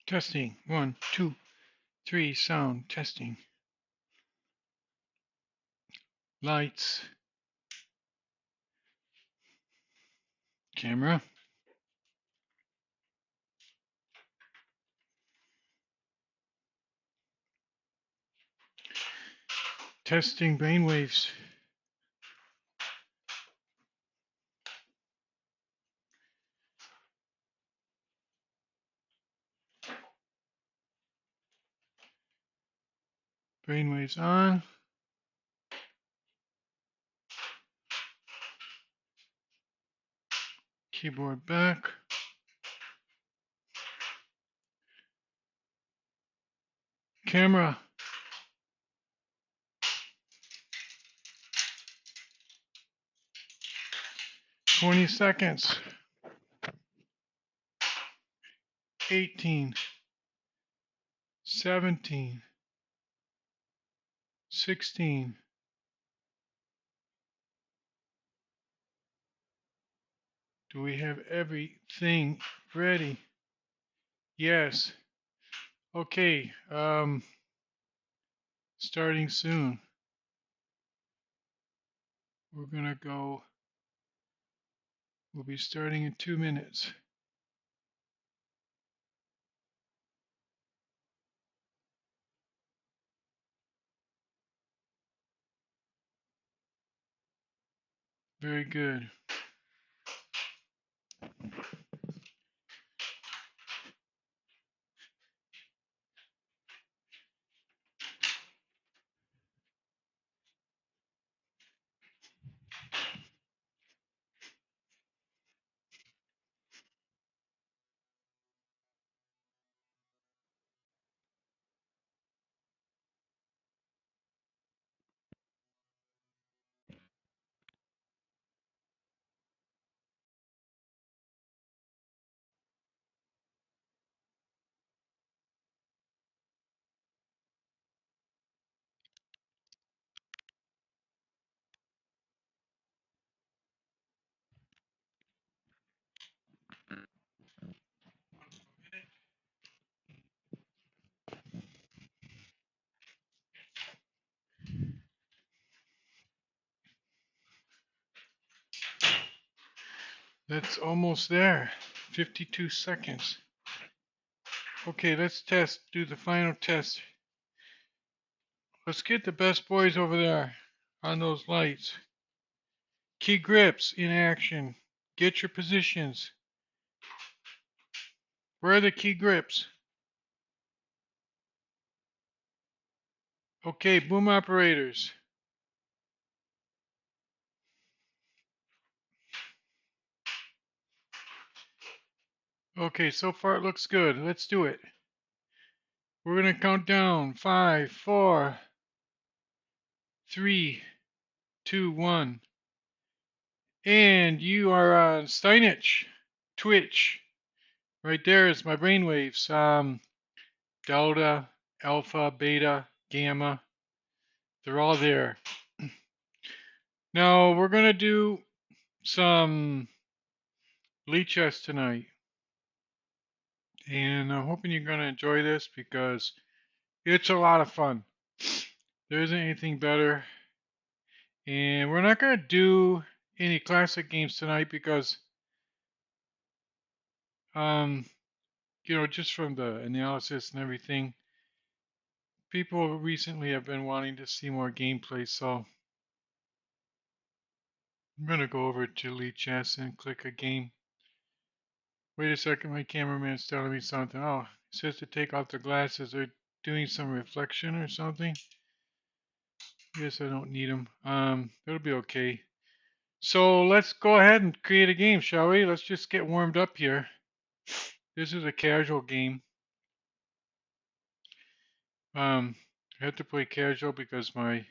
Testing. 1, 2, 3. Sound. Testing. Lights. Camera. Testing brainwaves. Brainwaves on. Keyboard back. Camera. 20 seconds. 18. 17. 16. Do we have everything ready? Yes. Okay. Starting soon. We're gonna go. We'll be starting in 2 minutes. Very good. That's almost there. 52 seconds. Okay, let's test. Do the final test. Let's get the best boys over there on those lights. Key grips in action. Get your positions. Where are the key grips? Okay, boom operators. Okay, so far it looks good. Let's do it. We're going to count down. 5, 4, 3, 2, 1. And you are on StineItch, Twitch. Right there is my brainwaves. Delta, alpha, beta, gamma. They're all there. Now we're going to do some Lichess tonight. And I'm hoping you're going to enjoy this because it's a lot of fun. There isn't anything better. And we're not going to do any classic games tonight because, just from the analysis and everything, people recently have been wanting to see more gameplay. So I'm going to go over to Lichess and click a game. Wait a second, my cameraman's telling me something. Oh, it says to take off the glasses. They're doing some reflection or something. Guess I don't need them. It'll be okay. So let's go ahead and create a game, shall we? Let's just get warmed up here. This is a casual game. I have to play casual because my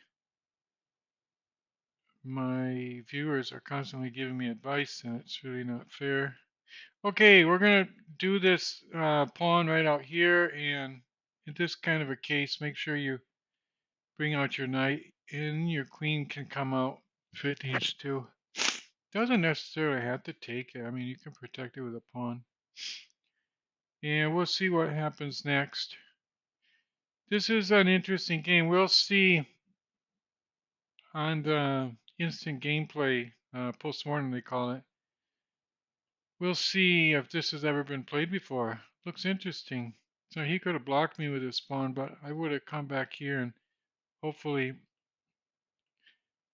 viewers are constantly giving me advice, and it's really not fair. Okay, we're gonna do this pawn right out here, and in this kind of a case, make sure you bring out your knight, and your queen can come out if it needs to. Doesn't necessarily have to take it. I mean, you can protect it with a pawn. And we'll see what happens next. This is an interesting game. We'll see on the instant gameplay, post-mortem they call it. We'll see if this has ever been played before. Looks interesting. So he could have blocked me with his spawn, but I would have come back here and hopefully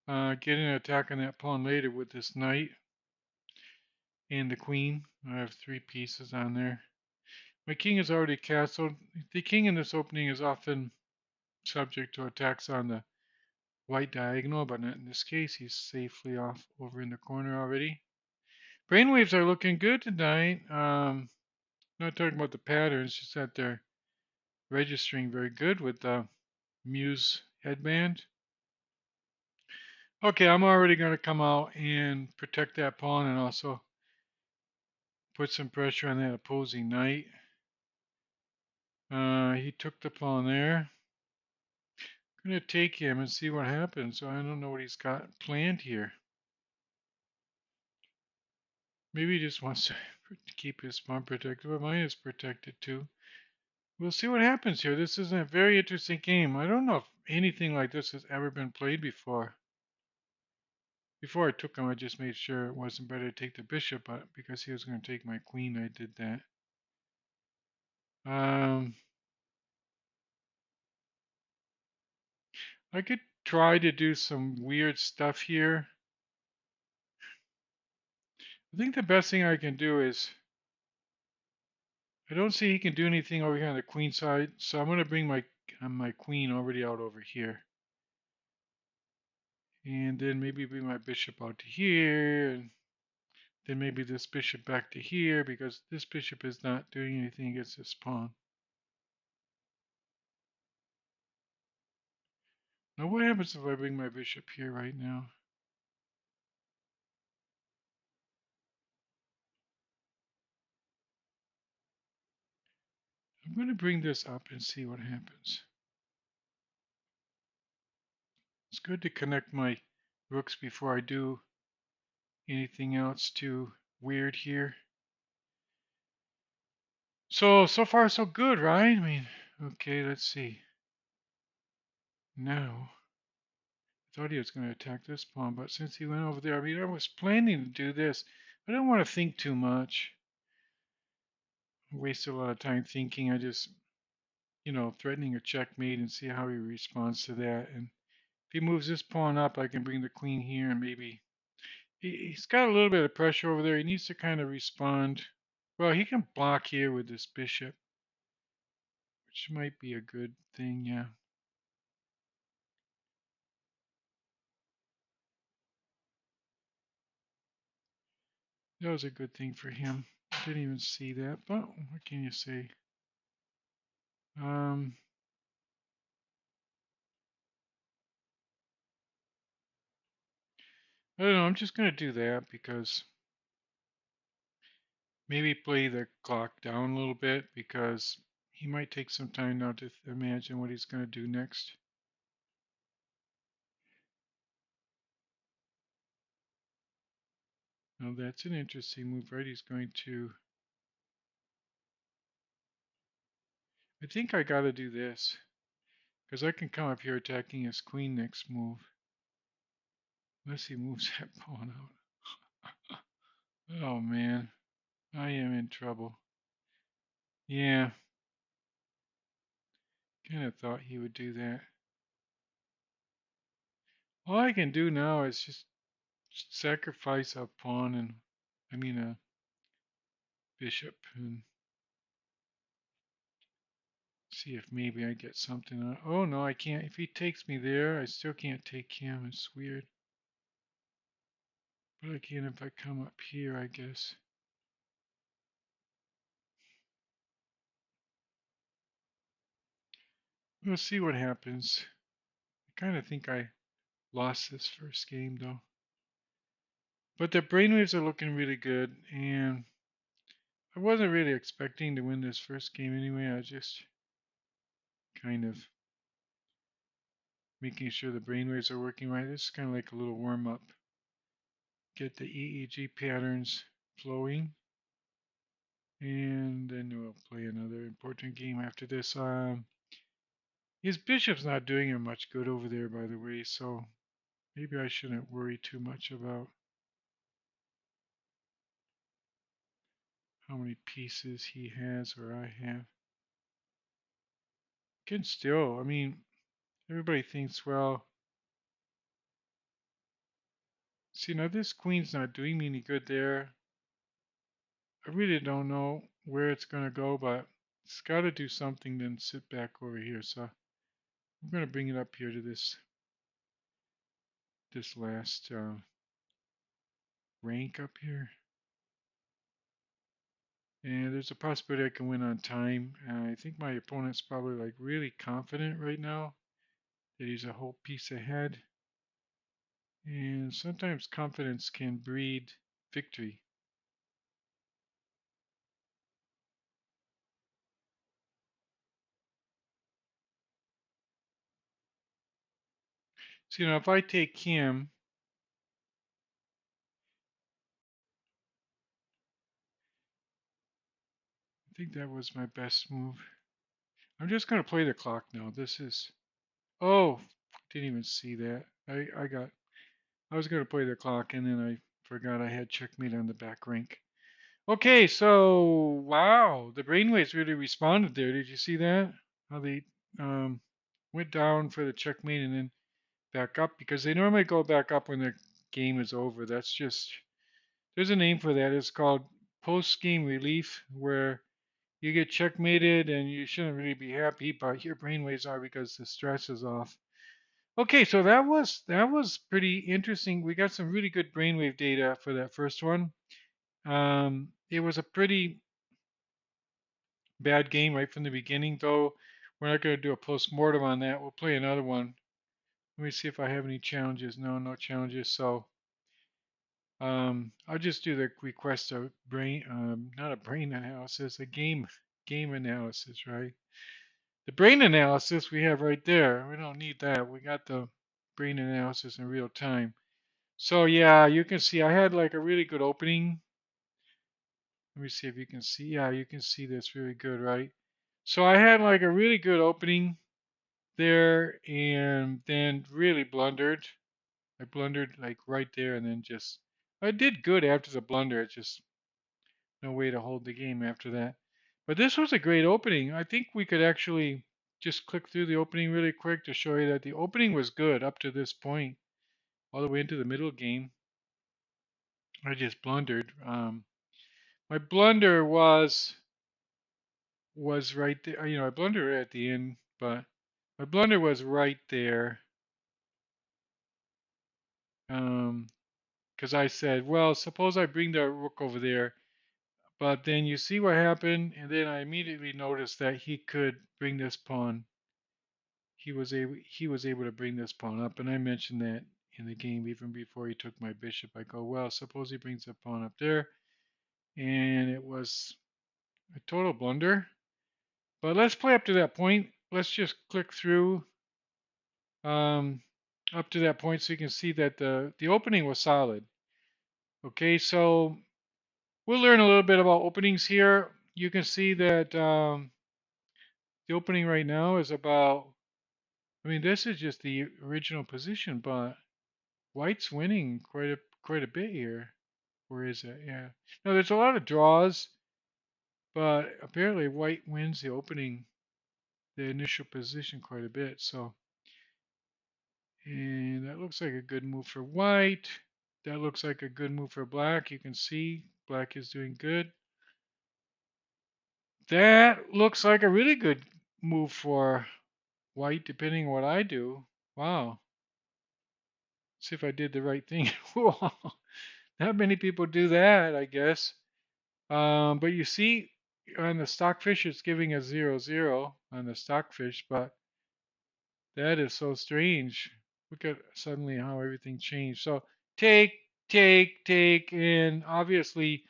get an attack on that pawn later with this knight and the queen. I have 3 pieces on there. My king is already castled. The king in this opening is often subject to attacks on the white diagonal, but not in this case. He's safely off over in the corner already. Brainwaves are looking good tonight. Not talking about the patterns, just that they're registering very good with the Muse headband. Okay, I'm already going to come out and protect that pawn and also put some pressure on that opposing knight. He took the pawn there. I'm going to take him and see what happens. I don't know what he's got planned here. Maybe he just wants to keep his pawn protected, but mine is protected too. We'll see what happens here. This is a very interesting game. I don't know if anything like this has ever been played before. Before I took him, I just made sure it wasn't better to take the bishop, but because he was going to take my queen, I did that. I could try to do some weird stuff here. I think the best thing I can do is, I don't see he can do anything over here on the queen side, so I'm going to bring my queen already out over here. And then maybe bring my bishop out to here, and then maybe this bishop back to here, because this bishop is not doing anything against this pawn. Now what happens if I bring my bishop here right now? I'm going to bring this up and see what happens. It's good to connect my rooks before I do anything else too weird here. So far so good, right? I mean, okay, let's see. Now, I thought he was going to attack this pawn, but since he went over there, I mean, I was planning to do this. I don't want to think too much. I wasted a lot of time thinking. I just, threatening a checkmate and see how he responds to that. And if he moves this pawn up, I can bring the queen here and maybe he's got a little bit of pressure over there. He needs to kind of respond. Well, he can block here with this bishop, which might be a good thing, yeah. That was a good thing for him. Didn't even see that, but what can you say? Um, I don't know. I'm just gonna do that because maybe play the clock down a little bit because he might take some time now to imagine what he's gonna do next. Now that's an interesting move, right? He's going to. I think I gotta do this because I can come up here attacking his queen next move. Unless he moves that pawn out. Oh man, I am in trouble. Yeah, kind of thought he would do that. All I can do now is just sacrifice a pawn and, I mean, a bishop and see if maybe I get something. Oh no, I can't. If he takes me there, I still can't take him. It's weird. But I can if I come up here, I guess. We'll see what happens. I kind of think I lost this first game though. But the brainwaves are looking really good, and I wasn't really expecting to win this first game anyway. I was just kind of making sure the brainwaves are working right. This is kind of like a little warm up. Get the EEG patterns flowing. And then we'll play another important game after this. His bishop's not doing him much good over there, by the way, so maybe I shouldn't worry too much about how many pieces he has or I have. Can still, I mean, everybody thinks, well, see, now this queen's not doing me any good there. I really don't know where it's going to go, but it's got to do something, then sit back over here. So I'm going to bring it up here to this last rank up here. And there's a possibility I can win on time. I think my opponent's probably like really confident right now that he's a whole piece ahead. And sometimes confidence can breed victory. So, if I take him, I think that was my best move. I'm just going to play the clock now. This is, oh, didn't even see that. I was going to play the clock and then I forgot I had checkmate on the back rank. Okay, so wow, the brainwaves really responded there. Did you see that? How they um, went down for the checkmate and then back up because they normally go back up when the game is over. That's just there's a name for that. It's called post-game relief, where you get checkmated and you shouldn't really be happy, but your brainwaves are because the stress is off. Okay, so that was pretty interesting. We got some really good brainwave data for that first one. It was a pretty bad game right from the beginning, though. We're not going to do a post-mortem on that. We'll play another one. Let me see if I have any challenges. No, no challenges. So I'll just do the request of brain, not a brain analysis, a game analysis, right? The brain analysis we have right there. We don't need that. We got the brain analysis in real time. So yeah, you can see I had like a really good opening. Let me see if you can see. Yeah, you can see this really good, right? So I had like a really good opening there and then really blundered. I blundered like right there and then just I did good after the blunder. It's just no way to hold the game after that. But this was a great opening. I think we could actually just click through the opening really quick to show you that the opening was good up to this point, all the way into the middle game. I just blundered. My blunder was right there. I blundered at the end, but my blunder was right there. Because I said, well, suppose I bring the rook over there, but then you see what happened, and then I immediately noticed that he could bring this pawn. He was able to bring this pawn up, and I mentioned that in the game even before he took my bishop. I go, well, suppose he brings the pawn up there, and it was a total blunder. But let's play up to that point. Let's just click through um, up to that point so you can see that the opening was solid. Okay, so we'll learn a little bit about openings here. You can see that the opening right now is about, I mean, this is just the original position, but White's winning quite a bit here. Where is it? Yeah. No, there's a lot of draws, but apparently White wins the opening, the initial position quite a bit. So, and that looks like a good move for White. That looks like a good move for Black. You can see Black is doing good. That looks like a really good move for White, depending on what I do. Wow. See if I did the right thing. Not many people do that, I guess. But you see, on the stockfish, it's giving a 0-0 on the stockfish, but that is so strange. Look at suddenly how everything changed. So take, take, and obviously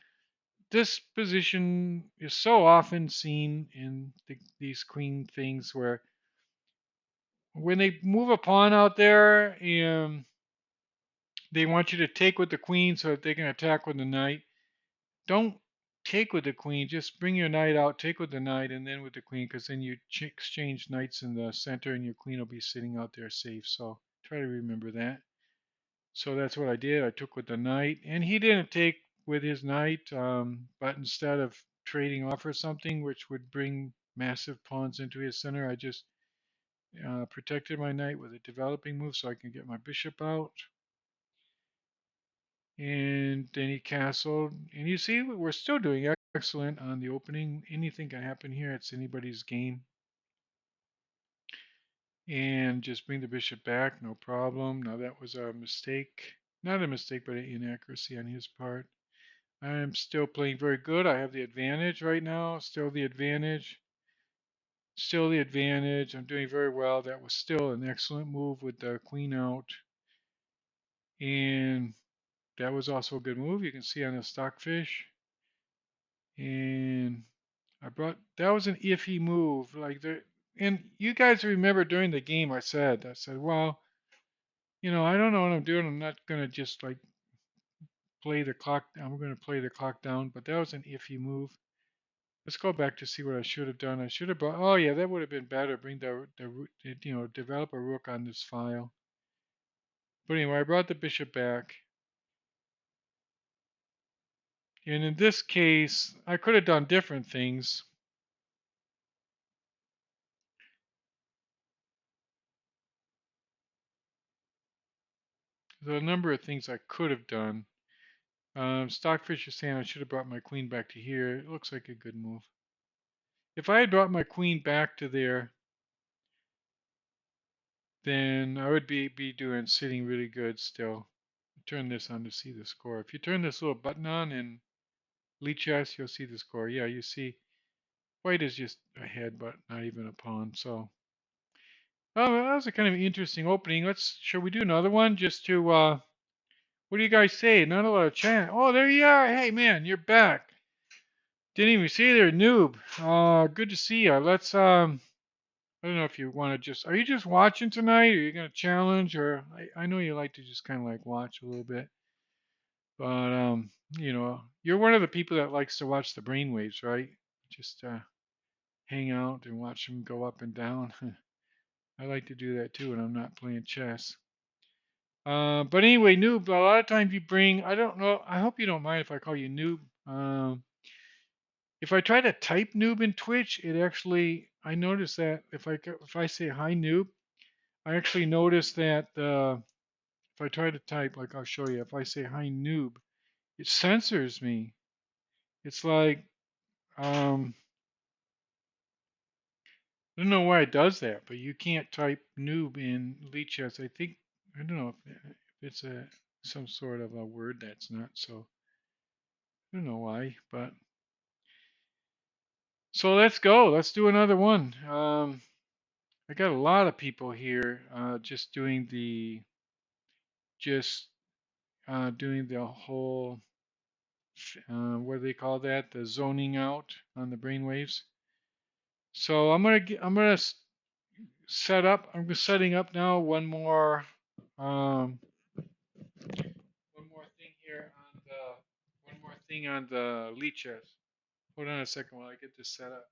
this position is so often seen in these queen things where when they move a pawn out there and they want you to take with the queen so that they can attack with the knight. Don't. take with the queen. Just bring your knight out, take with the knight, and then with the queen, because then you exchange knights in the center, and your queen will be sitting out there safe. So try to remember that. So that's what I did. I took with the knight, and he didn't take with his knight, but instead of trading off or something, which would bring massive pawns into his center, I just protected my knight with a developing move so I can get my bishop out. And then he castled. And you see, we're still doing excellent on the opening. Anything can happen here. It's anybody's game. And just bring the bishop back, no problem. Now that was a mistake. Not a mistake, but an inaccuracy on his part. I'm still playing very good. I have the advantage right now. Still the advantage. Still the advantage. I'm doing very well. That was still an excellent move with the queen out. And that was also a good move. You can see on the stockfish. And I brought that was an iffy move. And you guys remember during the game I said, well, I don't know what I'm doing. I'm not gonna just like play the clock. I'm gonna play the clock down. But that was an iffy move. Let's go back to see what I should have done. I should have brought. Oh yeah, that would have been better. Bring develop a rook on this file. But anyway, I brought the bishop back. And in this case, I could have done different things. There's a number of things I could have done. Stockfish is saying I should have brought my queen back to here. It looks like a good move. If I had brought my queen back to there, then I would be doing sitting really good still. Turn this on to see the score. If you turn this little button on in Lichess, you'll see the score. Yeah, you see white is just ahead, but not even a pawn. So, oh, that was a kind of interesting opening. Shall we do another one just to, what do you guys say? Not a lot of chat. Oh, there you are. Hey, man, you're back. Didn't even see you there, noob. Good to see you. I don't know if you want to are you just watching tonight? Or are you going to challenge? Or I know you like to just kind of like watch a little bit. But, you're one of the people that likes to watch the brainwaves, right? Just, hang out and watch them go up and down. I like to do that too when I'm not playing chess. But anyway, noob, a lot of times you bring, I don't know, I hope you don't mind if I call you noob. If I try to type noob in Twitch, I notice that if I say hi noob, I actually notice that if I try to type, like I'll show you, if I say hi noob, it censors me. It's like, I don't know why it does that, but you can't type noob in Lichess. I don't know if it's some sort of a word that's not so. I don't know why, but so let's go. Let's do another one. I got a lot of people here just just doing the whole what do they call that? The zoning out on the brainwaves. So I'm gonna set up. I'm just setting up now um, one more thing here on the Lichess. Hold on a second while I get this set up.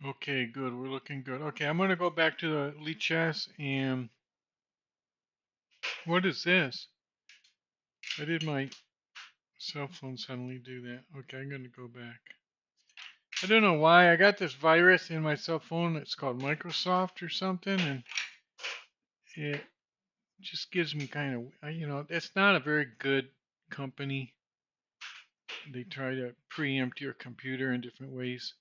Okay, good. We're looking good. Okay, I'm gonna go back to the Lichess and what is this? I did my cell phone suddenly do that. Okay, I'm gonna go back. I don't know why. I got this virus in my cell phone. It's called Microsoft or something, and it just gives me kind of, it's not a very good company. They try to preempt your computer in different ways.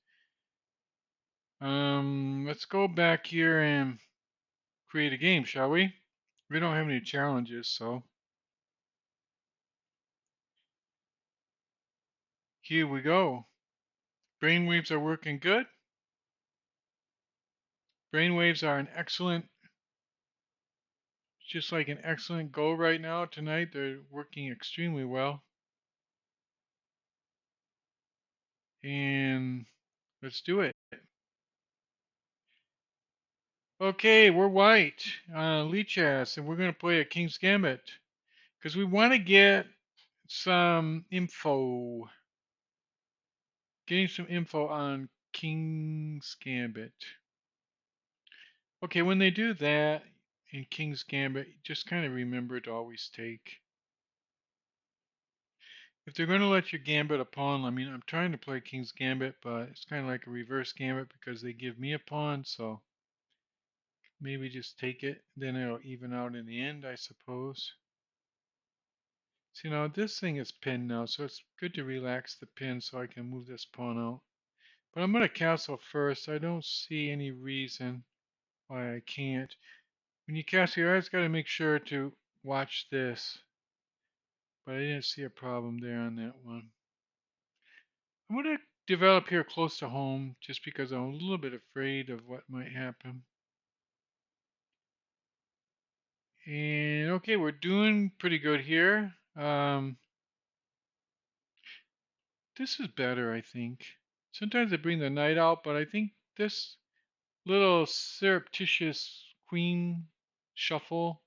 Let's go back here and create a game, shall we? We don't have any challenges, so here we go. Brainwaves are working good. Brainwaves are an excellent just like an excellent go right now tonight. They're working extremely well. And let's do it. Okay, we're white. Lichess, and we're going to play a King's Gambit. Because we want to get some info. Getting some info on King's Gambit. Okay, when they do that in King's Gambit, just kind of remember to always take. If they're going to let you gambit a pawn, I mean, I'm trying to play King's Gambit, but it's kind of like a reverse gambit because they give me a pawn, so maybe just take it. Then it'll even out in the end, I suppose. So, this thing is pinned now, so it's good to relax the pin so I can move this pawn out. But I'm going to castle first. I don't see any reason why I can't. When you castle, you always got to make sure to watch this. But I didn't see a problem there on that one. I'm going to develop here close to home just because I'm a little bit afraid of what might happen. And okay, we're doing pretty good here. This is better, I think. Sometimes I bring the knight out, but I think this little surreptitious queen shuffle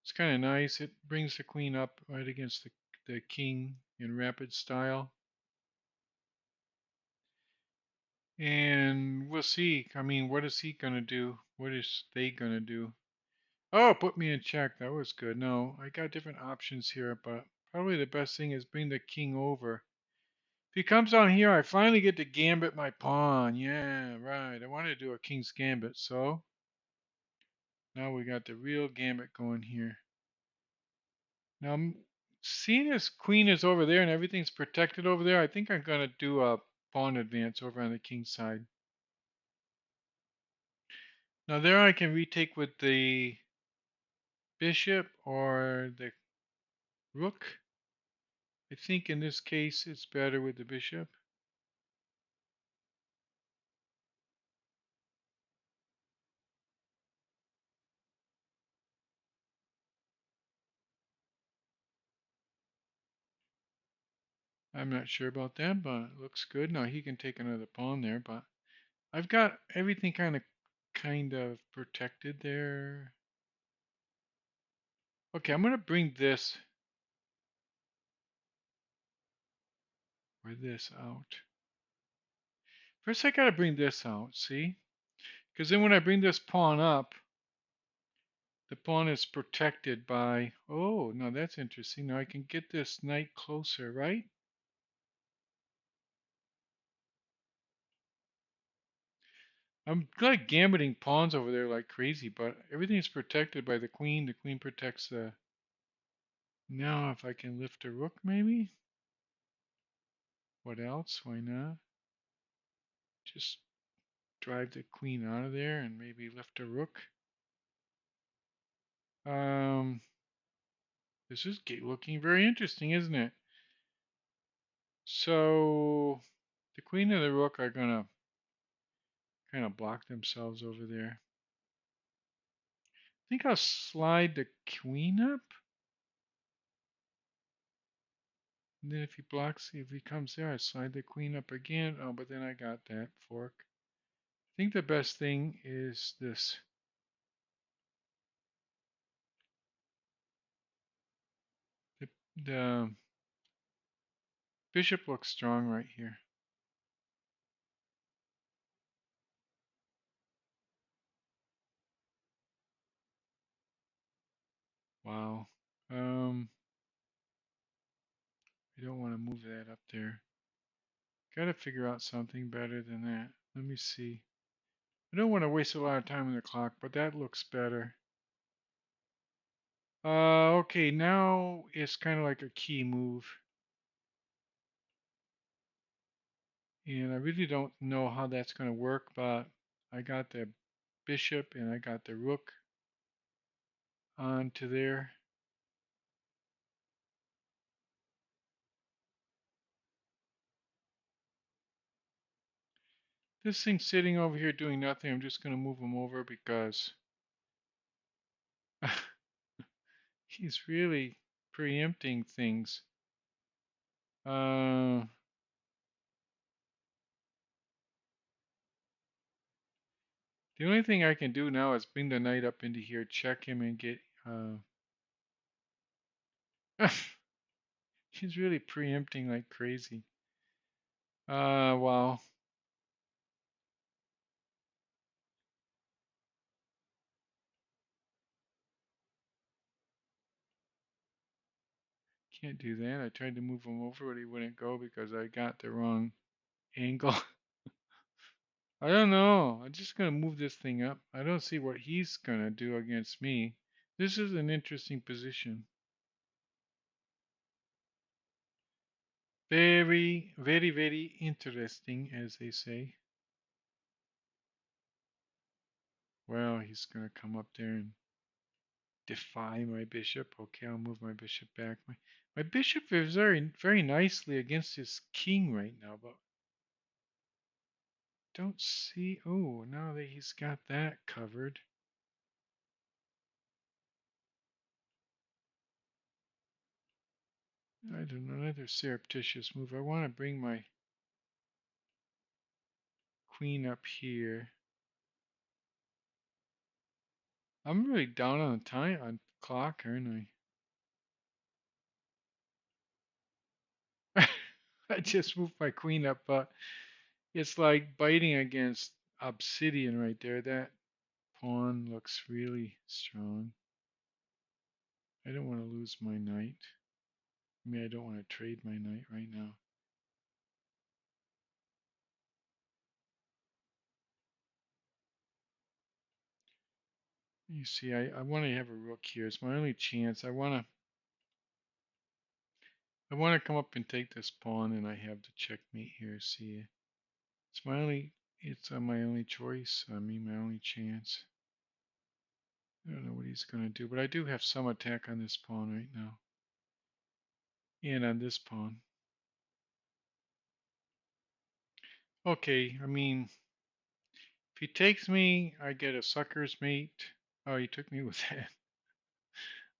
is kind of nice. It brings the queen up right against the king in rapid style. And we'll see. I mean, what is he going to do? What is they going to do? Oh, put me in check. That was good. No, I got different options here, but probably the best thing is bring the king over. If he comes down here, I finally get to gambit my pawn. Yeah, right. I wanted to do a king's gambit, so now we got the real gambit going here. Now, seeing as queen is over there and everything's protected over there, I think I'm going to do a pawn advance over on the king's side. Now there I can retake with the bishop or the rook. I think in this case it's better with the bishop. I'm not sure about that, but it looks good. Now he can take another pawn there, but I've got everything kind of protected there. Okay, I'm gonna bring this or this out. First I gotta bring this out, see? Because then when I bring this pawn up, the pawn is protected by, oh, now that's interesting. Now I can get this knight closer, right? I'm like gambiting pawns over there like crazy, but everything's protected by the queen. The queen protects the... Now if I can lift a rook maybe? What else? Why not? Just drive the queen out of there and maybe lift a rook. Um, this is looking very interesting, isn't it? So the queen and the rook are gonna kind of block themselves over there. I think I'll slide the queen up. And then if he blocks, if he comes there, I slide the queen up again. Oh, but then I got that fork. I think the best thing is this. The bishop looks strong right here. Wow. I don't want to move that up there. Got to figure out something better than that. Let me see. I don't want to waste a lot of time on the clock, but that looks better. Okay, now it's kind of like a key move. And I really don't know how that's going to work, but I got the bishop and I got the rook onto there. This thing's sitting over here doing nothing. I'm just going to move him over because He's really preempting things. Uh, the only thing I can do now is bring the knight up into here, check him, and get. He's really preempting like crazy. Wow. Can't do that. I tried to move him over, but he wouldn't go because I got the wrong angle. I don't know. I'm just gonna move this thing up. I don't see what he's gonna do against me. This is an interesting position. Very, very, very interesting, as they say. Well, he's gonna come up there and defy my bishop. Okay, I'll move my bishop back. My bishop is very, very nicely against his king right now, but don't see. Oh, now that he's got that covered. I don't know, another surreptitious move. I want to bring my queen up here. I'm really down on time on clock, aren't I? I just moved my queen up, but it's like biting against obsidian right there. That pawn looks really strong. I don't want to lose my knight. I mean, I don't want to trade my knight right now. You see, I want to have a rook here. It's my only chance. I want to come up and take this pawn, and I have the checkmate here. See, it's my only choice. I mean, my only chance. I don't know what he's going to do, but I do have some attack on this pawn right now. And on this pawn. Okay, I mean, if he takes me, I get a sucker's mate. Oh, he took me with that.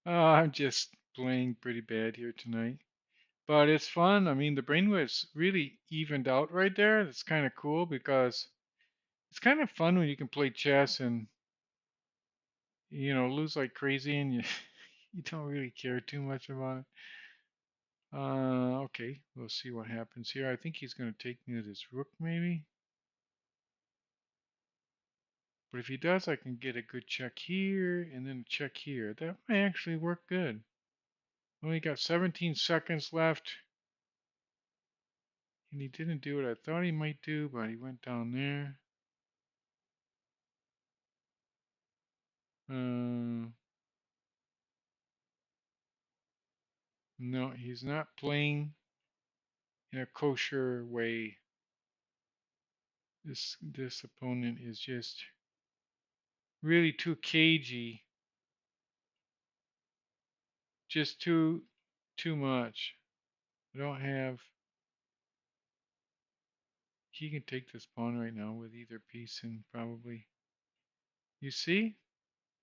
Oh, I'm just playing pretty bad here tonight. But it's fun. I mean, the brainwaves really evened out right there. It's kind of cool because it's kind of fun when you can play chess and, lose like crazy and you, you don't really care too much about it. Okay, we'll see what happens here. I think he's going to take me with his rook, maybe. But if he does, I can get a good check here and then a check here. That may actually work good. Only got 17 seconds left. And he didn't do what I thought he might do, but he went down there. No, he's not playing in a kosher way. This opponent is just really too cagey. Just too much. I don't have. He can take this pawn right now with either piece and probably. You see?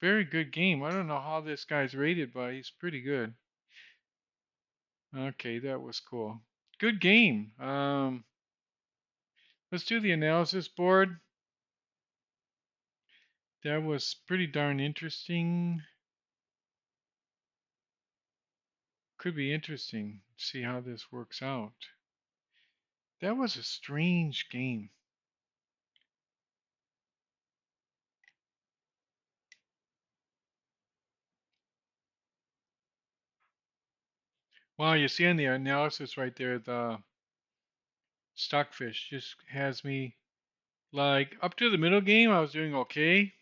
Very good game. I don't know how this guy's rated, but he's pretty good. Okay, that was cool. Good game. Let's do the analysis board. That was pretty darn interesting. Could be interesting. See how this works out. That was a strange game. Wow, you see on the analysis right there, the stockfish just has me like up to the middle game, I was doing okay.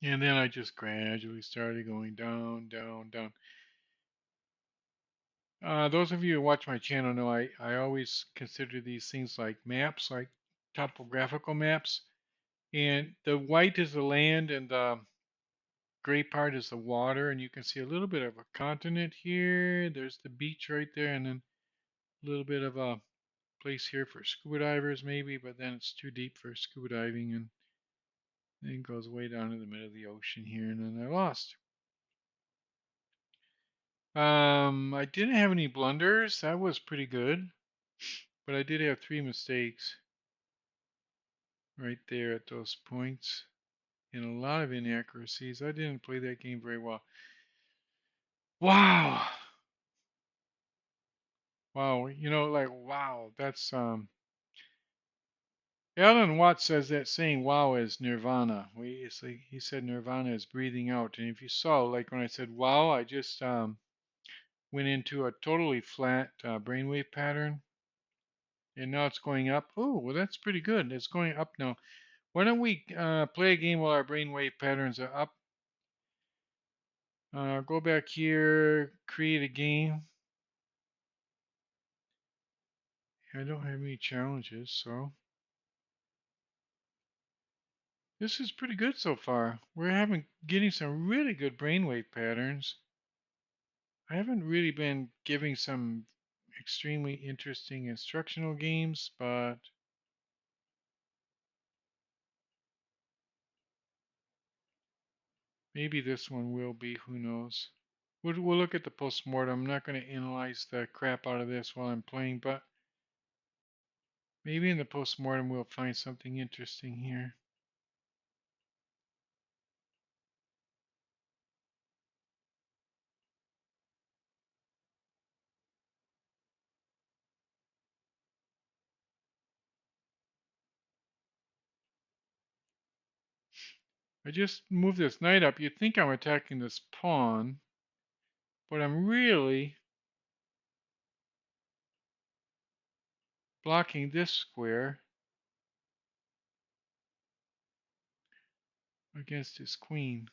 And then I just gradually started going down, down, down. Those of you who watch my channel know I always consider these things like maps, like topographical maps. And the white is the land and the gray part is the water. And you can see a little bit of a continent here. There's the beach right there. And then a little bit of a place here for scuba divers maybe, but then it's too deep for scuba diving and then it goes way down in the middle of the ocean here and then I lost. I didn't have any blunders. That was pretty good. But I did have 3 mistakes right there at those points and a lot of inaccuracies. I didn't play that game very well. Wow. Wow. Wow. That's Alan Watts says that saying wow is nirvana. It's like he said nirvana is breathing out. And if you saw, like when I said wow, I just went into a totally flat brainwave pattern. And now it's going up. Oh, well, that's pretty good. It's going up now. Why don't we play a game while our brainwave patterns are up? Go back here, create a game. I don't have any challenges, so this is pretty good so far. We're getting some really good brainwave patterns. I haven't really been giving some extremely interesting instructional games, but maybe this one will be. Who knows? We'll look at the postmortem. I'm not going to analyze the crap out of this while I'm playing, but maybe in the postmortem we'll find something interesting here. I just moved this knight up. You'd think I'm attacking this pawn, but I'm really blocking this square against his queen.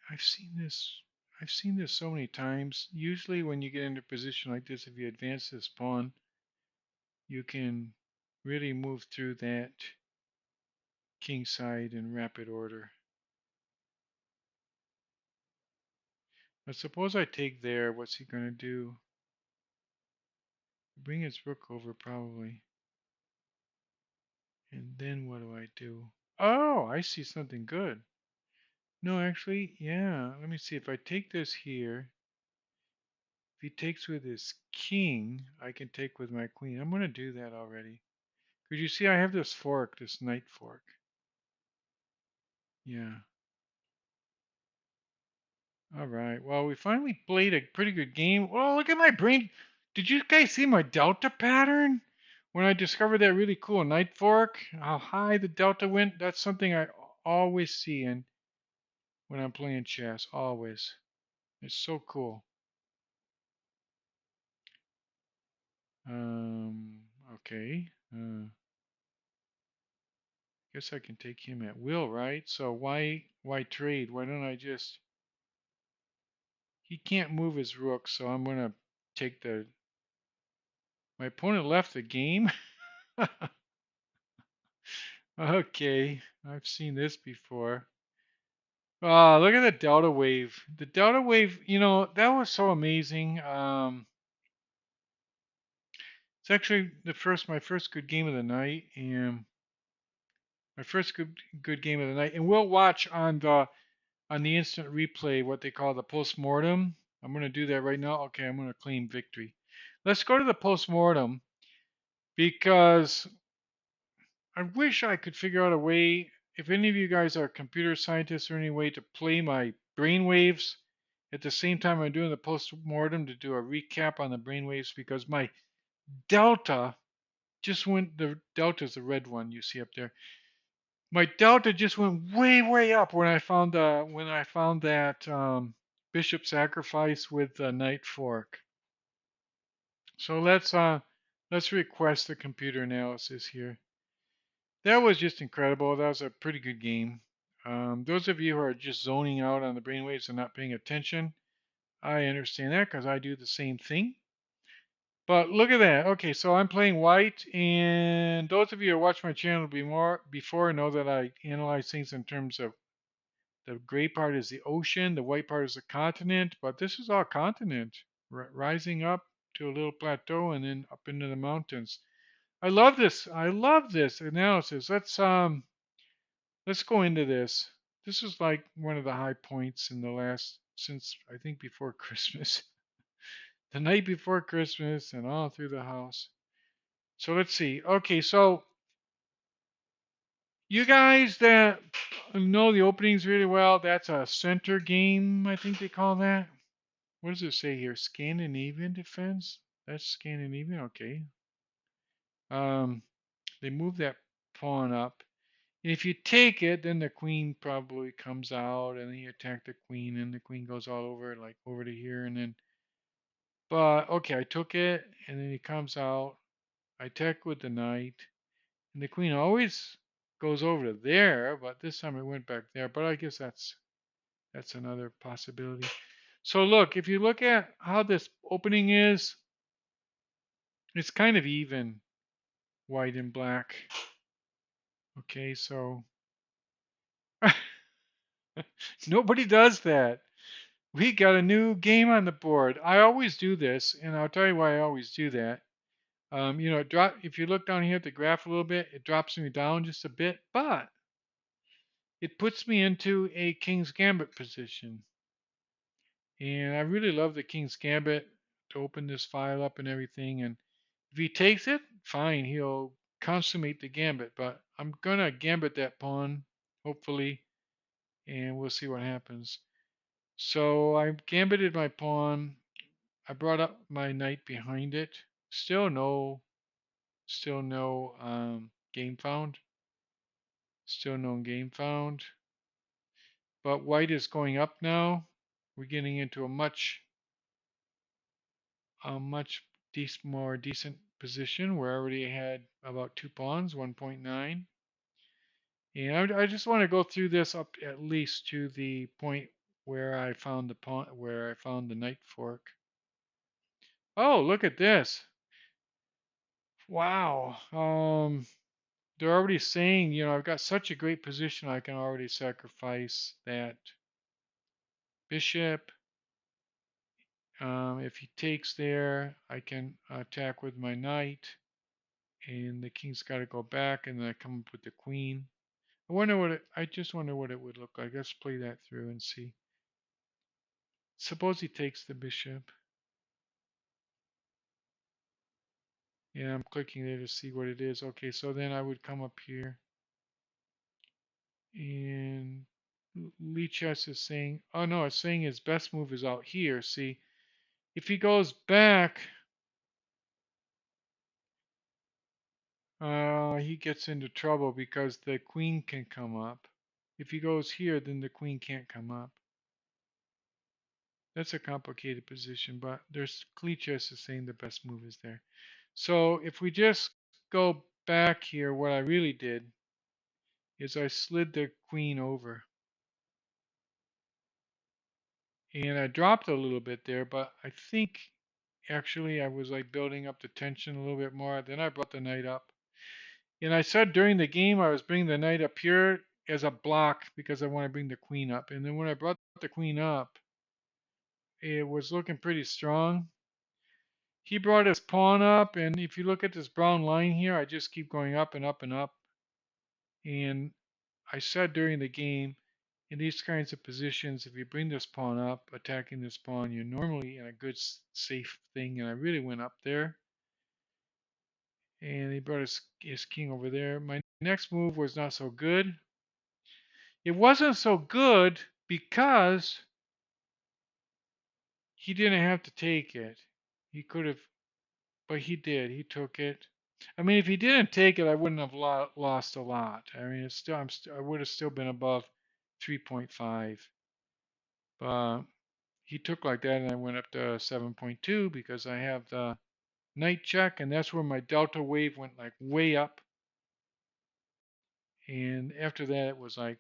I've seen this I've seen this so many times. Usually when you get into a position like this, if you advance this pawn, you can really move through that king side in rapid order. But suppose I take there, what's he going to do? Bring his rook over probably. And then what do I do? Oh, I see something good. No, actually, yeah. Let me see. If I take this here, if he takes with his king, I can take with my queen. I'm going to do that already. Because you see, I have this fork, this knight fork. Yeah. All right. Well, we finally played a pretty good game. Well, look at my brain. Did you guys see my delta pattern? When I discovered that really cool knight fork, how high the delta went, that's something I always see when I'm playing chess. Always. It's so cool. Okay. Guess I can take him at will, right? So why trade? Why don't I just he can't move his rook, so I'm gonna take the my opponent left the game. Okay, I've seen this before. Oh, look at the delta wave. The delta wave, that was so amazing. It's actually my first good game of the night, and my first good game of the night. And we'll watch on the instant replay what they call the postmortem. I'm going to do that right now. Okay, I'm going to claim victory. Let's go to the postmortem because I wish I could figure out a way. If any of you guys are computer scientists or any way to play my brainwaves at the same time I'm doing the postmortem to do a recap on the brainwaves because my delta just went. The delta is the red one you see up there. My delta just went way up when I found that bishop sacrifice with the knight fork. So let's request the computer analysis here. That was just incredible. That was a pretty good game. Those of you who are just zoning out on the brainwaves and not paying attention, I understand that because I do the same thing. But look at that. Okay, so I'm playing white, and those of you who watch my channel before know that I analyze things in terms of the gray part is the ocean, the white part is the continent, but this is all continent, rising up to a little plateau and then up into the mountains. I love this. I love this analysis. Let's go into this. This is like one of the high points in the last since I think before Christmas, the night before Christmas, and all through the house. So let's see. Okay, so you guys that know the openings really well, that's a center game, I think they call that. What does it say here? Scandinavian defense? That's Scandinavian? Okay. Um, they move that pawn up. And if you take it, then the queen probably comes out, and then you attack the queen, and the queen goes all over, like over to here, and then. But okay, I took it, and then he comes out. I attack with the knight, and the queen always goes over to there, but this time it went back there. But I guess that's another possibility. So look, if you look at how this opening is, it's kind of even, white and black. Okay, so nobody does that. We got a new game on the board. I always do this, and I'll tell you why I always do that. If you look down here at the graph a little bit, it drops me down just a bit, but it puts me into a King's Gambit position. And I really love the King's Gambit to open this file up and everything. And if he takes it, fine, he'll consummate the gambit. But I'm gonna gambit that pawn, hopefully, and we'll see what happens. So I gambited my pawn. I brought up my knight behind it. Still no game found. Still no game found. But white is going up now. We're getting into a much more decent position. We already had about 2 pawns, 1.9. And I just want to go through this up at least to the point where I found the knight fork. Oh, look at this. Wow. They're already saying, I've got such a great position, I can already sacrifice that bishop. If he takes there, I can attack with my knight, and the king's got to go back, and then I come up with the queen. I just wonder what it would look like. Let's play that through and see. Suppose he takes the bishop. Yeah, I'm clicking there to see what it is. Okay, so then I would come up here, and Lichess is saying, oh no, it's saying his best move is out here. See, if he goes back, he gets into trouble because the queen can come up. If he goes here, then the queen can't come up. That's a complicated position, but there's Lichess is saying the best move is there. So if we just go back here, what I really did is I slid the queen over. And I dropped a little bit there, but I think actually I was like building up the tension a little bit more. Then I brought the knight up. And I said during the game I was bringing the knight up here as a block because I want to bring the queen up. And then when I brought the queen up, it was looking pretty strong. He brought his pawn up, and if you look at this brown line here, I just keep going up and up and up. And I said during the game, in these kinds of positions, if you bring this pawn up, attacking this pawn, you're normally in a good, safe thing. And I really went up there. And he brought his king over there. My next move was not so good. It wasn't so good because he didn't have to take it. He could have, but he did. He took it. I mean, if he didn't take it, I wouldn't have lost a lot. I mean, I would have still been above 3.5. But he took like that, and I went up to 7.2 because I have the knight check, and that's where my delta wave went like way up. And after that, it was like,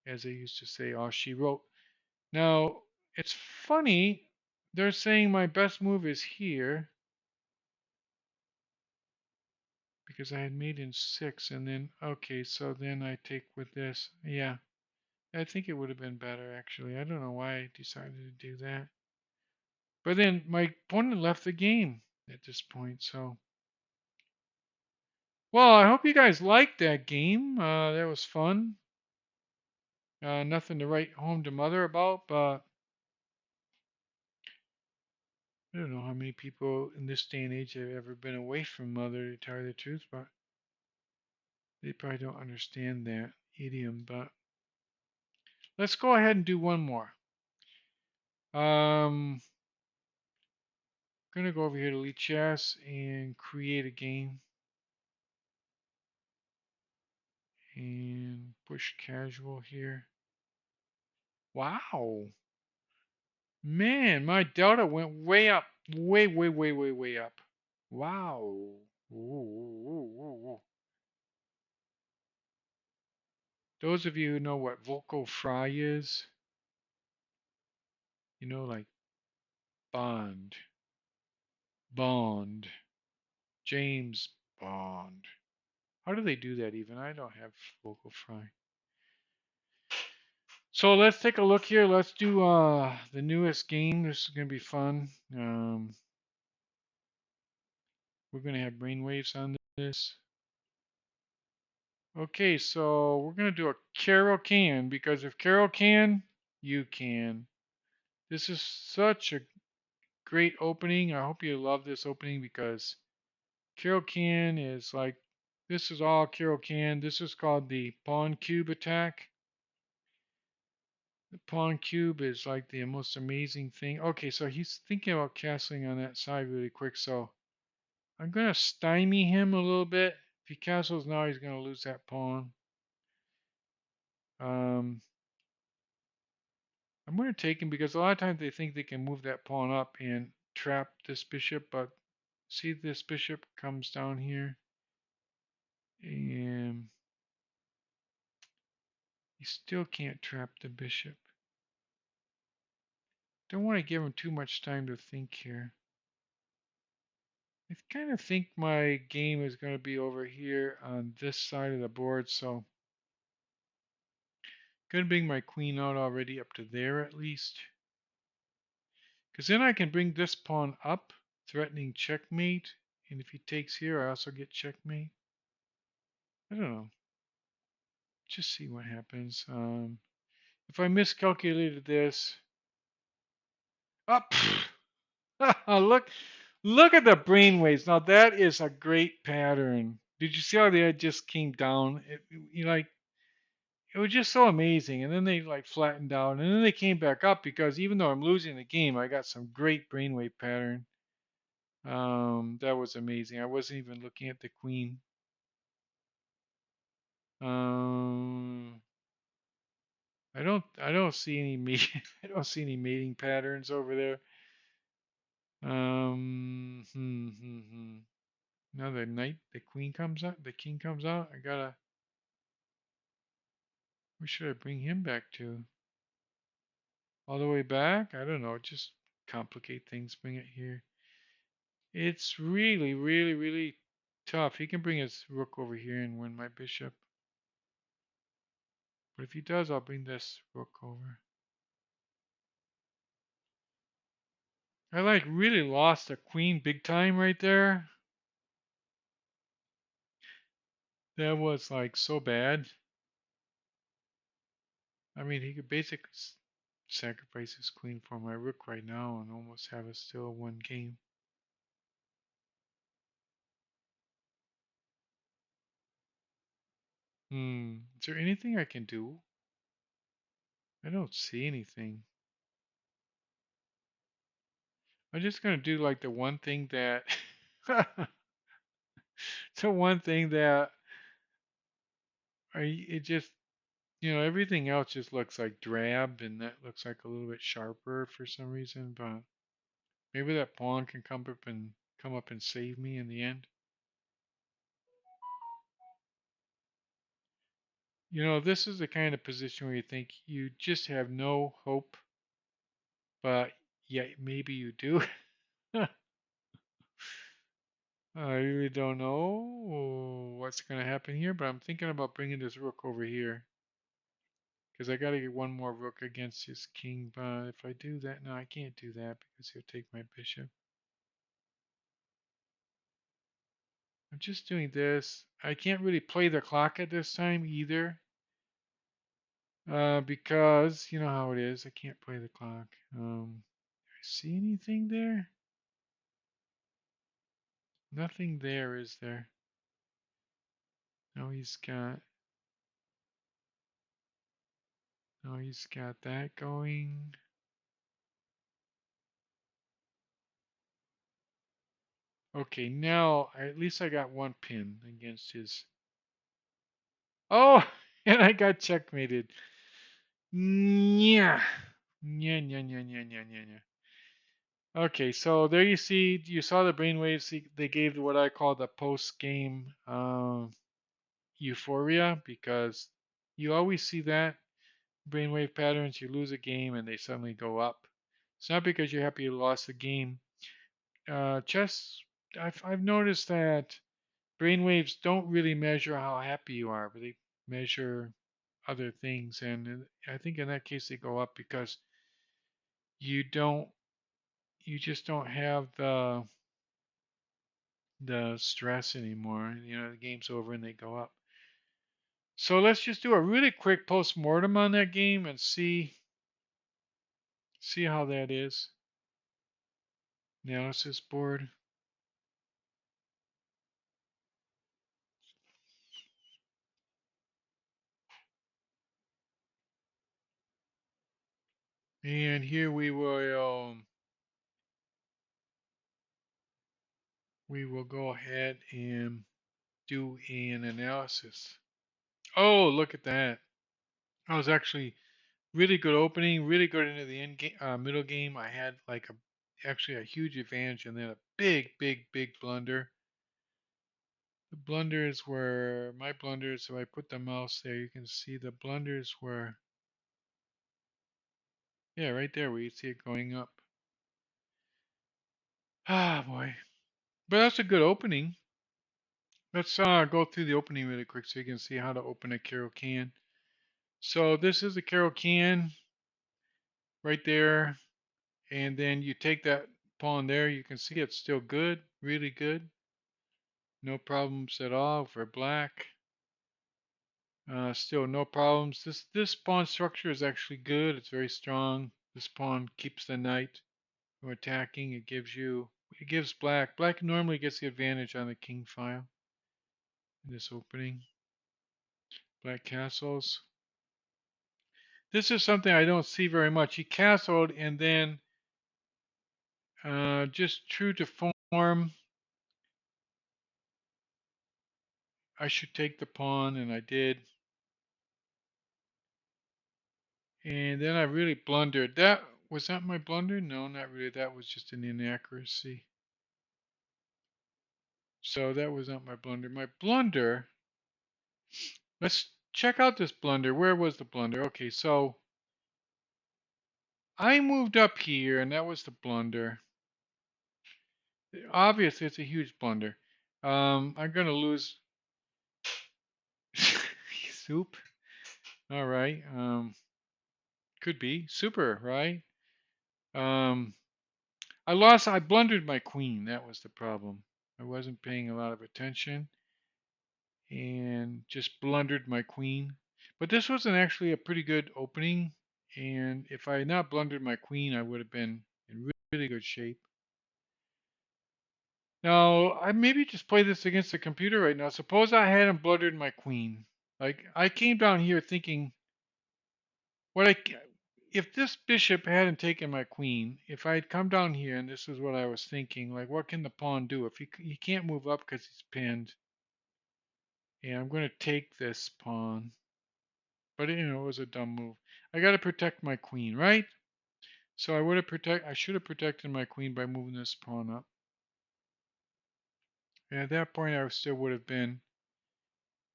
as they used to say, oh, she wrote. Now, it's funny. They're saying my best move is here because I had mate in 6, and then, okay, so then I take with this. Yeah, I think it would have been better, actually. I don't know why I decided to do that. But then my opponent left the game at this point, so. Well, I hope you guys liked that game. That was fun. Nothing to write home to mother about, but I don't know how many people in this day and age have ever been away from mother, to tell you the truth, but they probably don't understand that idiom. But let's go ahead and do one more. Gonna go over here to Elite Chess and create a game and push casual here. Wow, man, my delta went way up, way, way, way, way, way up. Wow. Ooh, ooh, ooh, ooh. Those of you who know what vocal fry is, you know, like Bond, Bond, James Bond. How do they do that even? I don't have vocal fry. So let's take a look here. Let's do the newest game. This is gonna be fun. We're gonna have brainwaves on this. Okay, so we're gonna do a Carol can because if Carol can, you can. This is such a great opening. I hope you love this opening because Carol can is like this is all Carol can. This is called the pawn cube attack. The pawn cube is like the most amazing thing. Okay, so he's thinking about castling on that side really quick. So I'm going to stymie him a little bit. If he castles now, he's going to lose that pawn. Um, I'm going to take him because a lot of times they think they can move that pawn up and trap this bishop. But see, this bishop comes down here. And you still can't trap the bishop. Don't want to give him too much time to think here. I kind of think my game is going to be over here on this side of the board, so I'm going to bring my queen out already up to there at least. Because then I can bring this pawn up, threatening checkmate. And if he takes here, I also get checkmate. I don't know. Just see what happens. If I miscalculated this, up. Look at the brainwaves. Now that is a great pattern. Did you see how they just came down? Like it was just so amazing. And then they like flattened out, and then they came back up because even though I'm losing the game, I got some great brainwave pattern. That was amazing. I wasn't even looking at the queen. Um, I don't see any I don't see any mating patterns over there. Um, hmm, hmm, hmm. Now the queen comes out, the king comes out. Where should I bring him back to? All the way back? I don't know. Just complicate things. Bring it here. It's really, really, really tough. He can bring his rook over here and win my bishop. But if he does, I'll bring this rook over. I like really lost a queen big time right there. That was like so bad. I mean, he could basically sacrifice his queen for my rook right now and almost have us still one game. Is there anything I can do? I don't see anything. I'm just gonna do like the one thing that the one thing that it just everything else just looks like drab and that looks like a little bit sharper for some reason, but maybe that pawn can come up and save me in the end. This is the kind of position where you think you just have no hope, but yet maybe you do. I really don't know what's going to happen here, but I'm thinking about bringing this rook over here because I got to get one more rook against his king. But if I do that, no, I can't do that because he'll take my bishop. I'm just doing this. I can't really play the clock at this time either because you know how it is. I can't play the clock. I see anything there? Nothing there, is there? No, he's got that going. Okay, now at least I got one pin against his. Oh, and I got checkmated. Yeah. Yeah, yeah, yeah, yeah, yeah, yeah, yeah. Okay, so there you saw the brainwaves. They gave what I call the post-game euphoria, because you always see that brainwave patterns. You lose a game and they suddenly go up. It's not because you're happy you lost the game. Chess, I've noticed that brainwaves don't really measure how happy you are, but they measure other things, and I think in that case they go up because you don't you just don't have the stress anymore. The game's over and they go up. So let's just do a really quick post-mortem on that game and see how that is. Analysis board. And here we will go ahead and do an analysis. Oh, look at that. That was actually really good opening, really good into the middle game. I had like actually a huge advantage, and then a big, big, big blunder. The blunders were my blunders. So I put the mouse there. You can see the blunders were, yeah, right there where you see it going up. Ah, boy. But that's a good opening. Let's go through the opening really quick so you can see how to open a Carol can. So this is a Carol can right there. And then you take that pawn there. You can see it's still good, really good. No problems at all for black. Still no problems. This pawn structure is actually good. It's very strong. This pawn keeps the knight from attacking. It gives black. Black normally gets the advantage on the king file in this opening. Black castles. This is something I don't see very much. He castled and then just true to form, I should take the pawn, and I did. And then I really blundered. Was that my blunder? No, not really. That was just an inaccuracy. So that was not my blunder. My blunder, let's check out this blunder. Where was the blunder? Okay, so I moved up here, and that was the blunder. Obviously, it's a huge blunder. I'm going to lose. Soup. All right. Could be. Super, right? Um, I blundered my queen. That was the problem. I wasn't paying a lot of attention and just blundered my queen. But this wasn't actually a pretty good opening. And if I had not blundered my queen, I would have been in really good shape. Now, I maybe just play this against the computer right now. Suppose I hadn't blundered my queen. Like, I came down here thinking, what I, if this bishop hadn't taken my queen, if I had come down here and this is what I was thinking, like, what can the pawn do? If he can't move up because he's pinned, and I'm going to take this pawn. But it was a dumb move. I got to protect my queen, right? So I should have protected my queen by moving this pawn up. And at that point, I still would have been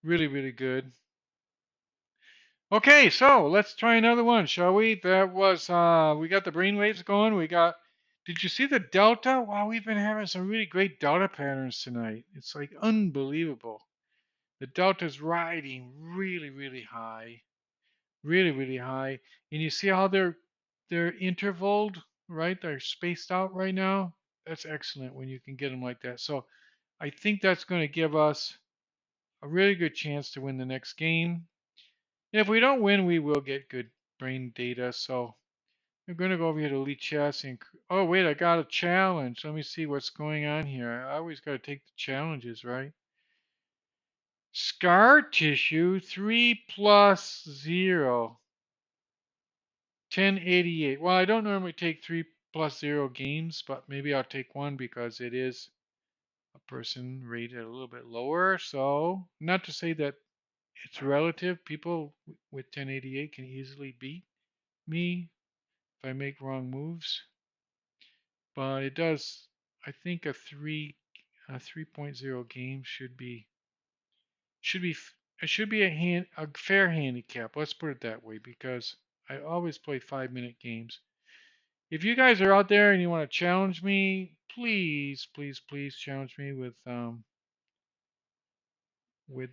really, really good. Okay, so let's try another one, shall we? That was we got the brainwaves going. Did you see the delta? Wow, we've been having some really great delta patterns tonight. It's like unbelievable. The delta's riding really, really high. Really, really high. And you see how they're intervaled, right? They're spaced out right now. That's excellent when you can get them like that. So I think that's going to give us a really good chance to win the next game. And if we don't win, we will get good brain data. So I'm going to go over here to Elite Chess and oh wait, I got a challenge. Let me see what's going on here. I always got to take the challenges, right? Scar tissue 3 plus 0. 1088. Well, I don't normally take 3 plus 0 games, but maybe I'll take one because it is a person rated a little bit lower. So, not to say that it's relative. People with 1088 can easily beat me if I make wrong moves. But it does, I think a 3.0 game should be it should be a fair handicap. Let's put it that way because I always play 5-minute games. If you guys are out there and you want to challenge me, please, please, please challenge me with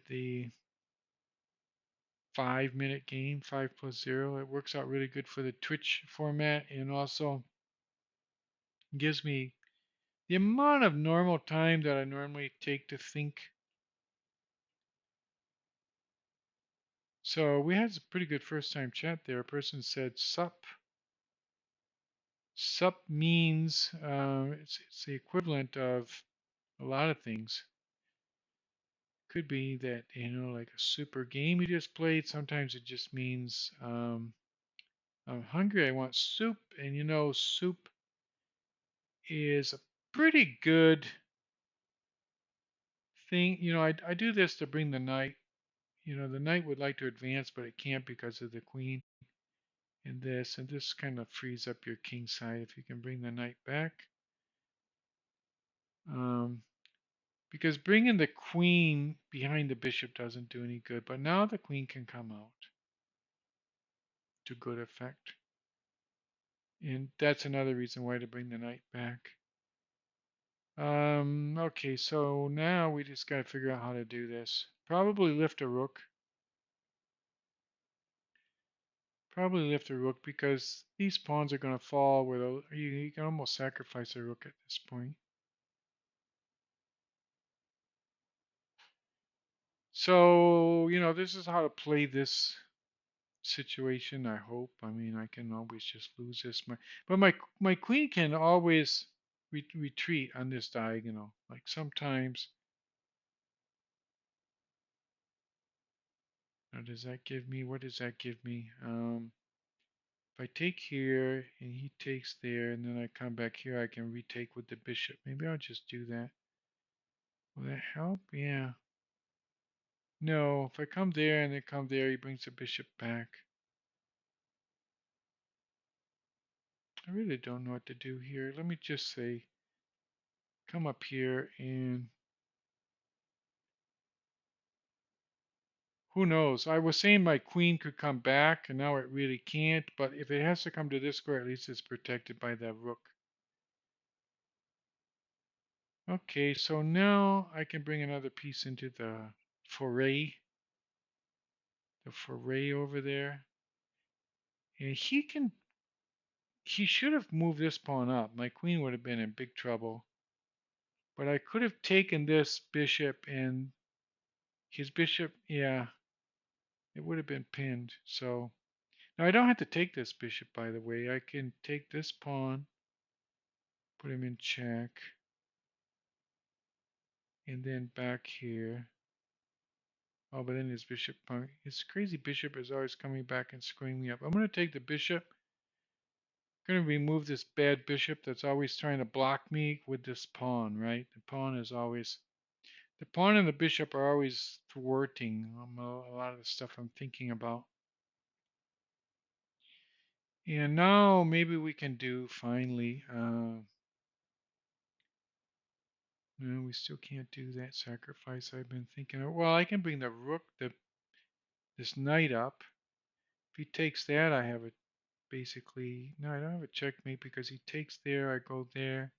the 5-minute game, 5+0. It works out really good for the Twitch format and also gives me the amount of normal time that I normally take to think. So we had a pretty good first time chat there. A person said sup. Sup means it's the equivalent of a lot of things. Could be that, like a super game you just played. Sometimes it just means I'm hungry, I want soup. And soup is a pretty good thing. I do this to bring the knight. The knight would like to advance, but it can't because of the queen and this. And this kind of frees up your king side if you can bring the knight back. Um, because bringing the queen behind the bishop doesn't do any good. But now the queen can come out to good effect. And that's another reason why to bring the knight back. Okay, so now we just got to figure out how to do this. Probably lift a rook. Probably lift a rook because these pawns are going to fall where you can almost sacrifice a rook at this point. So, this is how to play this situation, I hope. I mean, I can always just lose this. But my queen can always retreat on this diagonal. Like sometimes, now does that give me, what does that give me? If I take here and he takes there and then I come back here, I can retake with the bishop. Maybe I'll just do that. Will that help? Yeah. No, if I come there and then come there, he brings the bishop back. I really don't know what to do here. Let me just say, come up here and who knows? I was saying my queen could come back and now it really can't, but if it has to come to this square, at least it's protected by that rook. Okay, so now I can bring another piece into the foray. The foray over there. And he should have moved this pawn up. My queen would have been in big trouble. But I could have taken this bishop and his bishop, yeah, it would have been pinned. So now I don't have to take this bishop, by the way. I can take this pawn, put him in check, and then back here. Oh, but then his bishop, his crazy bishop is always coming back and screwing me up. I'm going to take the bishop. I'm going to remove this bad bishop that's always trying to block me with this pawn, right? The pawn is always, the pawn and the bishop are always thwarting a lot of the stuff I'm thinking about. And now maybe we can do finally. No, we still can't do that sacrifice I've been thinking of. Well, I can bring the rook, this knight up. If he takes that, I have it basically. No, I don't have a checkmate because he takes there, I go there.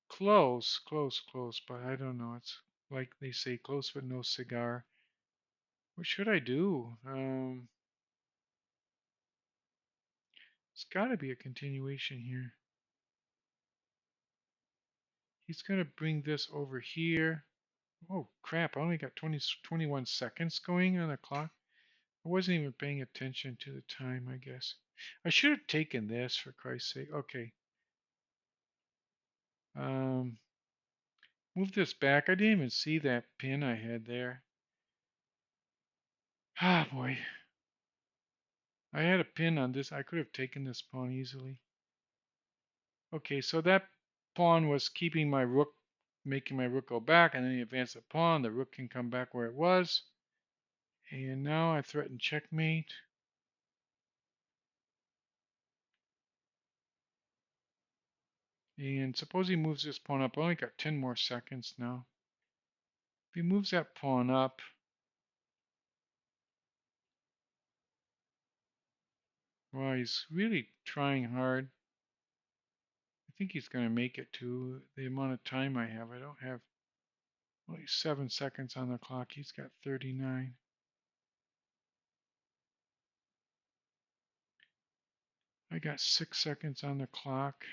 Close, close, close, but I don't know. It's like they say, close but no cigar. What should I do? It's got to be a continuation here. He's going to bring this over here. Oh, crap. I only got 21 seconds going on the clock. I wasn't even paying attention to the time, I guess. I should have taken this for Christ's sake. Okay. Um, move this back. I didn't even see that pin I had there. Ah, boy. I had a pin on this. I could have taken this pawn easily. Okay, so that pawn was keeping my rook, making my rook go back, and then he advanced the pawn. The rook can come back where it was. And now I threaten checkmate. And suppose he moves this pawn up. I only got 10 more seconds now. If he moves that pawn up, well, he's really trying hard. I think he's going to make it to the amount of time I have. I don't have only 7 seconds on the clock. He's got 39. I got 6 seconds on the clock.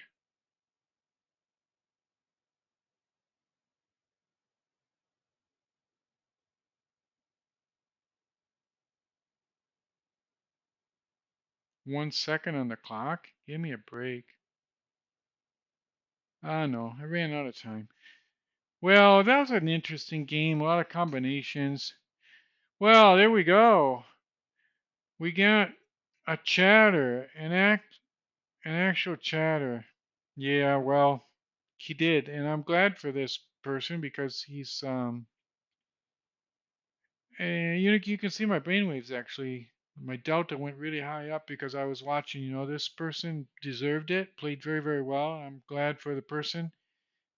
One second on the clock? Give me a break. Ah, no, I ran out of time. Well, that was an interesting game. A lot of combinations. Well, there we go. We got a chatter, an actual chatter. Yeah, well, he did, and I'm glad for this person because he's and you can see my brainwaves actually. My delta went really high up because I was watching. This person deserved it, played very, very well. I'm glad for the person.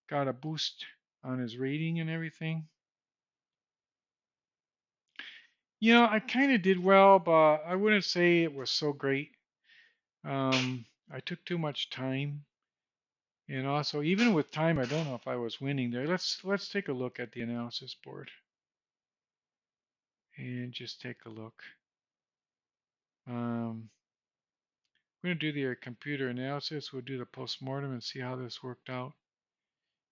Got a boost on his rating and everything. I kind of did well, but I wouldn't say it was so great. I took too much time, and also even with time, I don't know if I was winning there. Let's take a look at the analysis board and just take a look. We're going to do the computer analysis. We'll do the postmortem and see how this worked out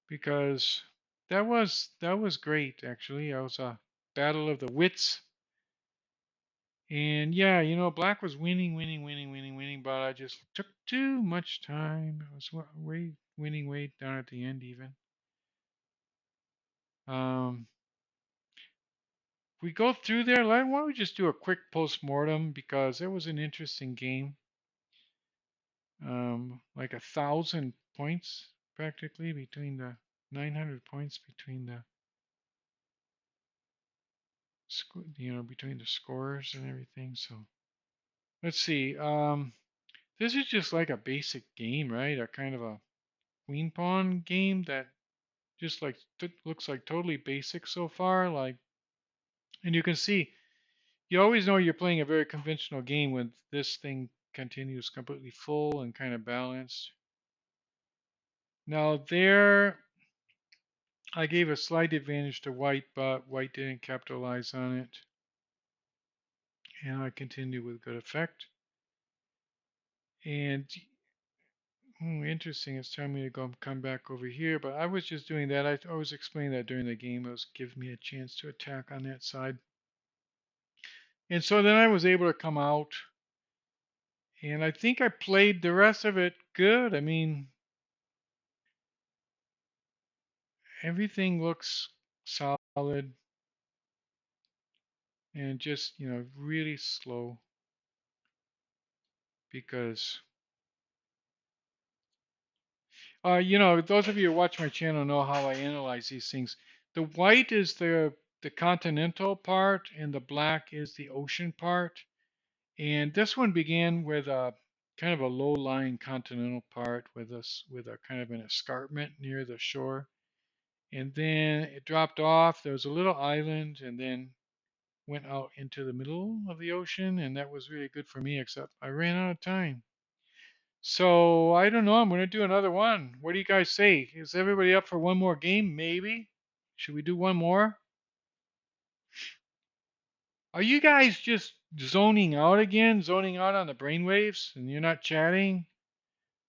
because that was great actually. That was a battle of the wits. And yeah, black was winning, winning, winning, winning, winning, but I just took too much time. I was winning way down at the end even. Um, we go through there. Why don't we just do a quick postmortem because it was an interesting game. Like 1,000 points practically between the 900 points between the between the scores and everything. So let's see. This is just like a basic game, right? A kind of a queen pawn game that just like looks like totally basic so far. Like, and you can see, you always know you're playing a very conventional game when this thing continues completely full and kind of balanced. Now there, I gave a slight advantage to white, but white didn't capitalize on it. And I continue with good effect. And interesting, it's telling me to come back over here, but I was just doing that. I always explain that during the game. It was giving me a chance to attack on that side. And so then I was able to come out, and I think I played the rest of it good. I mean, everything looks solid and just, really slow because, those of you who watch my channel know how I analyze these things. The white is the continental part, and the black is the ocean part. And this one began with a kind of a low-lying continental part with a kind of an escarpment near the shore. And then it dropped off. There was a little island, and then went out into the middle of the ocean, and that was really good for me, except I ran out of time. So I don't know. I'm going to do another one. What do you guys say? Is everybody up for one more game? Maybe. Should we do one more? Are you guys just zoning out again? Zoning out on the brainwaves, and you're not chatting?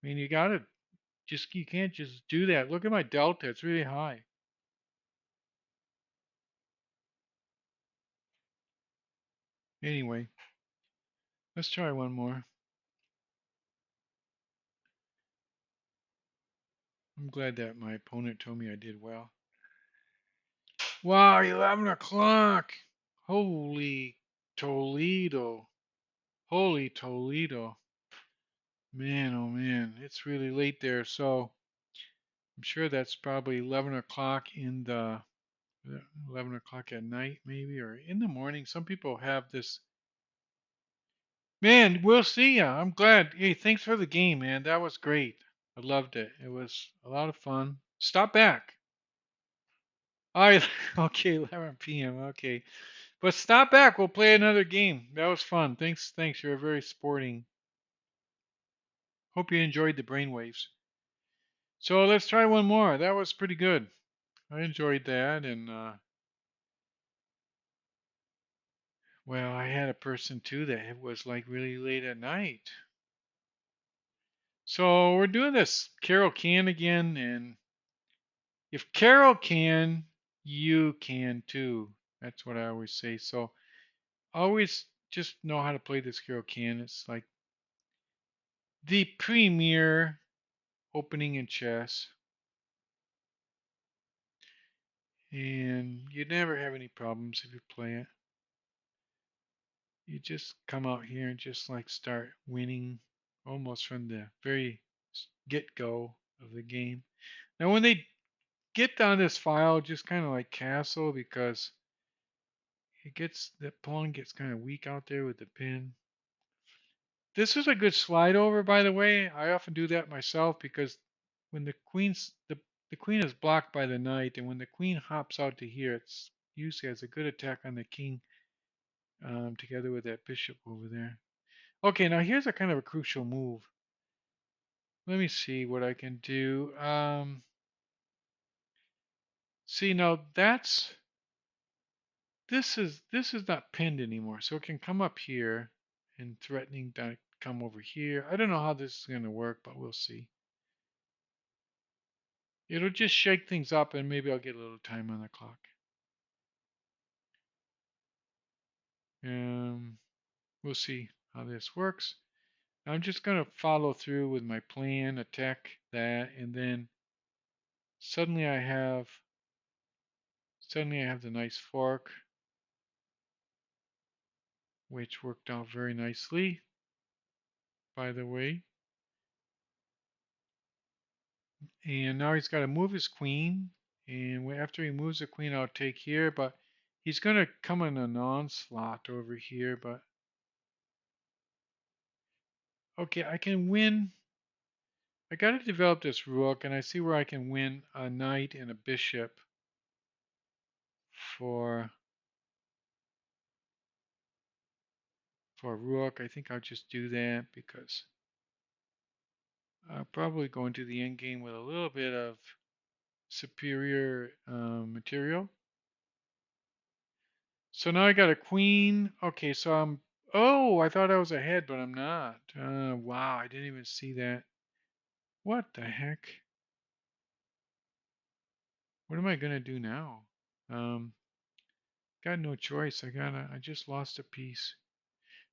I mean, you can't just do that. Look at my delta. It's really high. Anyway. Let's try one more. I'm glad that my opponent told me I did well. Wow, 11 o'clock. Holy Toledo. Holy Toledo. Man, oh man, it's really late there. So I'm sure that's probably 11 o'clock in the 11 o'clock at night, maybe, or in the morning. Some people have this. Man, we'll see ya. I'm glad. Hey, thanks for the game, man. That was great. I loved it. It was a lot of fun. Stop back. All right. Okay, 11 p.m. Okay. But stop back. We'll play another game. That was fun. Thanks. Thanks. You're very sporting. Hope you enjoyed the brainwaves. So let's try one more. That was pretty good. I enjoyed that. And, well, I had a person too that it was like really late at night. So we're doing this Carol can again. And if Carol can, you can too. That's what I always say. So always just know how to play this Carol can. It's like the premier opening in chess. And you never have any problems if you play it. You just come out here and just like start winning almost from the very get go of the game. Now, when they get down this file, just kind of like castle because the pawn gets kind of weak out there with the pin. This is a good slide over, by the way. I often do that myself because when the queen is blocked by the knight, and when the queen hops out to here, it's usually has a good attack on the king together with that bishop over there. Okay, now here's a kind of a crucial move. Let me see what I can do. See now this is not pinned anymore, so it can come up here and threatening to come over here. I don't know how this is going to work, but we'll see. It'll just shake things up, and maybe I'll get a little time on the clock. We'll see how this works. I'm just going to follow through with my plan, attack that, and then suddenly I have the nice fork, which worked out very nicely, by the way. And now he's got to move his queen. And after he moves the queen, I'll take here. But he's going to come in an onslaught over here. But okay, I can win. I got to develop this rook, and I see where I can win a knight and a bishop for rook. I think I'll just do that because I'll probably go into the end game with a little bit of superior material. So now I got a queen. Okay, so I'm. Oh, I thought I was ahead, but I'm not. Wow, I didn't even see that. What the heck? What am I gonna do now? Um, got no choice. I just lost a piece.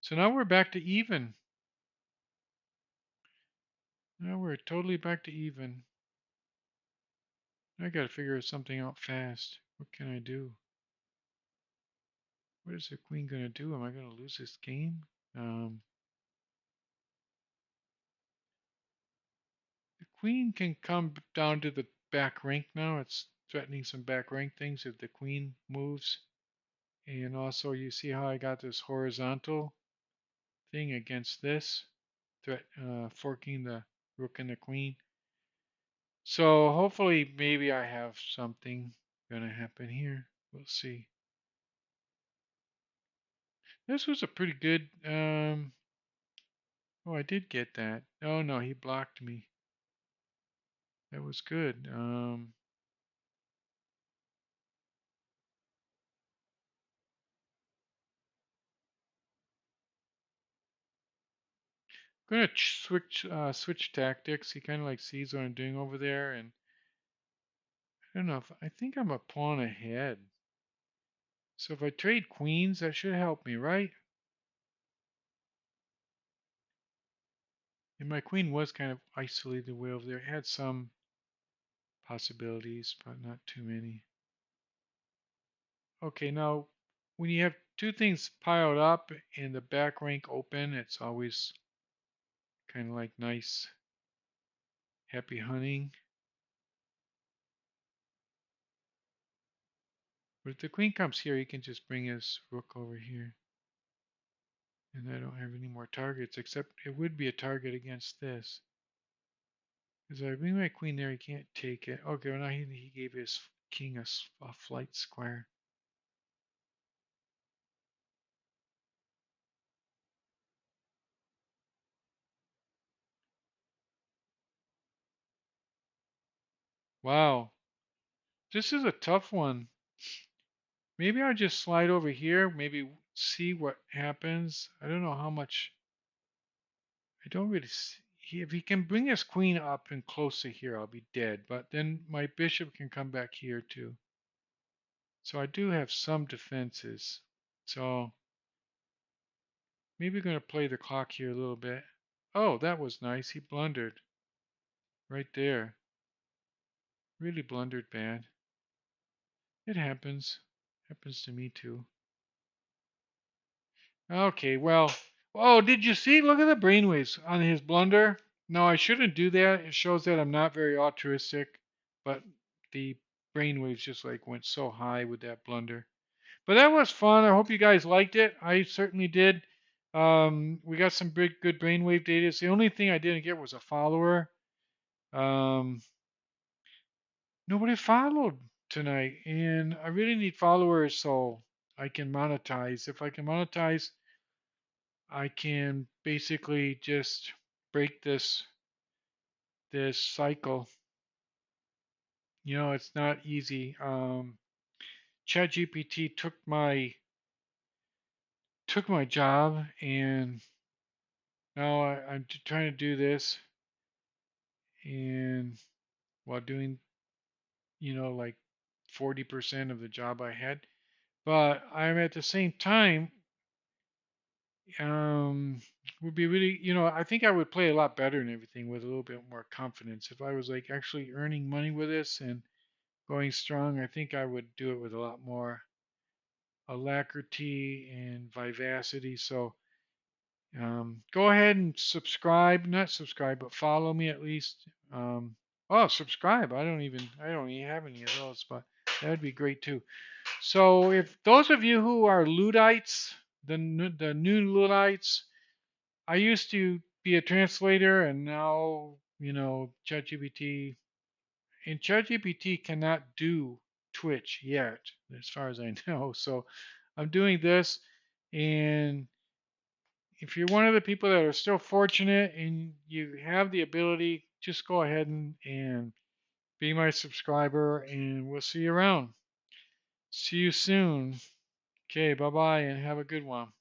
So now we're back to even. Now we're totally back to even. I gotta figure something out fast. What can I do? What is the queen gonna do? Am I gonna lose this game? The queen can come down to the back rank now. It's threatening some back rank things if the queen moves. And also you see how I got this horizontal thing against this, forking the rook and the queen. So hopefully maybe I have something gonna happen here. We'll see. This was a pretty good, oh, I did get that. Oh no, he blocked me. That was good. I'm gonna switch tactics. He kind of like sees what I'm doing over there, and I don't know if I think I'm a pawn ahead. So if I trade queens, that should help me, right? And my queen was kind of isolated way over there. It had some possibilities, but not too many. Okay, now when you have two things piled up and the back rank open, it's always kind of like nice, happy hunting. But if the queen comes here, he can just bring his rook over here. And I don't have any more targets, except it would be a target against this. Because I bring my queen there, he can't take it. Okay, well now he gave his king a flight square. Wow, this is a tough one. Maybe I'll just slide over here, maybe see what happens. I don't know how much. I don't really see. If he can bring his queen up and close to here, I'll be dead. But then my bishop can come back here too. So I do have some defenses. So maybe we're going to play the clock here a little bit. Oh, that was nice. He blundered right there. Really blundered bad. It happens. Happens to me too. Okay, well. Oh, did you see? Look at the brainwaves on his blunder. No, I shouldn't do that. It shows that I'm not very altruistic. But the brainwaves just like went so high with that blunder. But that was fun. I hope you guys liked it. I certainly did. We got some big, good brainwave data. The only thing I didn't get was a follower. Um, Nobody followed tonight, and I really need followers so I can monetize. If I can monetize, I can basically just break this cycle. You know, it's not easy. ChatGPT took my job, and now I'm trying to do this, and while doing like 40% of the job I had, but I'm at the same time um would be really I think I would play a lot better and everything with a little bit more confidence if I was like actually earning money with this and going strong. I think I would do it with a lot more alacrity and vivacity. So go ahead and subscribe, not subscribe, but follow me at least. Oh, subscribe. I don't even have any of those, but that would be great too. So if those of you who are Luddites, the new Luddites, I used to be a translator, and now ChatGPT, and ChatGPT cannot do Twitch yet, as far as I know. So I'm doing this, and if you're one of the people that are still fortunate and you have the ability, just go ahead and be my subscriber, and we'll see you around. See you soon. Okay, bye bye, and have a good one.